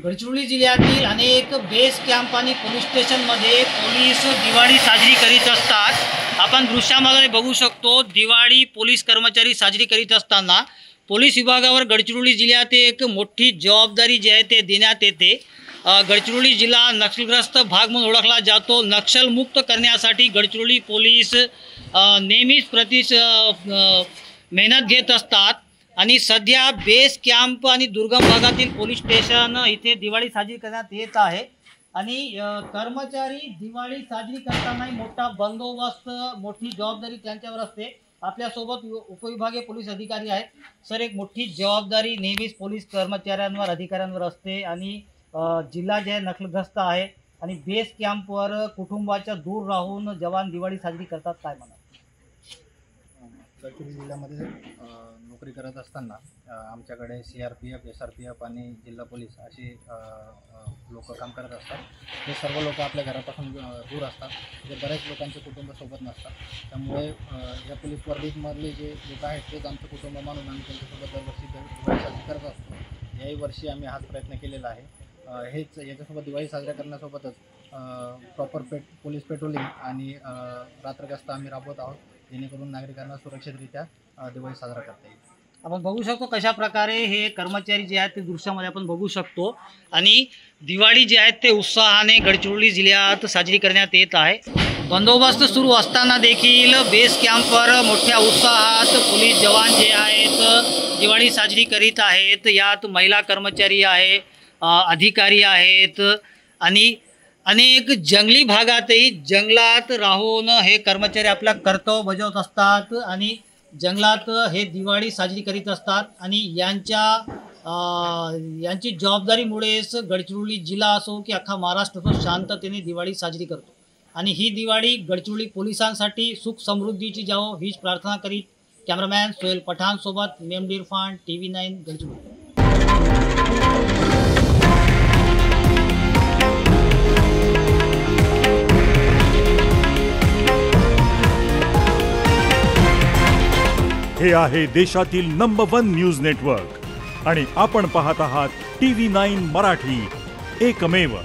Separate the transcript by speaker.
Speaker 1: गडचिरोली जिल्ह्यातील अनेक base camp आणि पोलीस स्टेशनमध्ये पोलीस दिवाळी साजरी करीत असतात। आपण दृश्यामध्ये बघू शकतो, दिवाळी पोलीस कर्मचारी साजरी करीत असताना पोलीस विभागावर गडचिरोली जिल्ह्यात एक मोठी जबाबदारी जी आहे ते देण्यात येते। गडचिरोली जिल्हा नक्षलग्रस्त भाग म्हणून ओळखला जातो। नक्षलमुक्त करण्यासाठी गडचिरोली पोलीस नेहमीच मेहनत घेत असतात आणि सध्या बेस कॅम्प आणि दुर्गम भागातील पोलीस स्टेशन इथे दिवाळी साजरी करण्यात येत आहे आणि कर्मचारी दिवाळी साजरी करताना मोठा बंदोबस्त, मोठी जबाबदारी त्यांच्यावर असते। आपल्यासोबत उपविभागीय पोलीस अधिकारी आहेत। सर, एक मोठी जबाबदारी नेहमीच पोलीस कर्मचाऱ्यांवर, अधिकाऱ्यांवर असते आणि जिल्हा जे नक्षलग्रस्त आहे आणि बेस कॅम्पवर कुटुंबाच्या दूर राहून जवान दिवाळी साजरी करतात, काय म्हणा?
Speaker 2: गडचिरोली जिल्ह्यामध्ये नोकरी करत असताना आमच्याकडे CRPF, SRPF आणि जिल्हा पोलीस असे लोक काम करत असतात। हे सर्व लोक आपल्या घरापासून दूर असतात, जे बऱ्याच लोकांचे कुटुंब सोबत नसतात। त्यामुळे या पोलीस वर्दीमधले जे लोक आहेत तेच आमचं कुटुंब मानून आम्ही त्यांच्यासोबत दरवर्षी दिवाळी साजरी करत असतो। याही वर्षी आम्ही हाच प्रयत्न केलेला आहे। हेच याच्यासोबत दिवाळी साजऱ्या करण्यासोबतच प्रॉपर पोलीस पेट्रोलिंग आणि रात्रगस्त आम्ही राबवत आहोत, जेणेकरून नागरिकांना सुरक्षितरित्या दिवाळी साजरा करता येईल।
Speaker 1: आपण बघू शकतो कशा प्रकारे हे कर्मचारी जे आहेत ते दृश्यामध्ये आपण बघू शकतो आणि दिवाळी जे आहेत ते उत्साहाने गडचिरोली जिल्ह्यात साजरी करण्यात येत आहे। बंदोबस्त सुरू असताना देखील बेस कॅम्पवर मोठ्या उत्साहात पोलीस जवान जे आहेत दिवाळी साजरी करीत आहेत। यात महिला कर्मचारी आहे, अधिकारी आहेत आणि अनेक जंगली भागातही जंगलात राहून हे कर्मचारी आपला कर्तव्य बजावत असतात आणि जंगलात हे दिवाळी साजरी करीत असतात आणि यांची जबाबदारीमुळेच गडचिरोली जिल्हा असो की अख्खा महाराष्ट्र असो शांततेने दिवाळी साजरी करतो आणि ही दिवाळी गडचिरोली पोलिसांसाठी सुख समृद्धीची जावो हीच प्रार्थना करीत कॅमेरामॅन सोहेल पठाण सोबत मेमडी इरफान, TV9 गडचिरोली।
Speaker 3: हे आहे देशातील नंबर 1 न्यूज नेटवर्क आणि आपण पाहत आहात TV9 मराठी, एकमेव।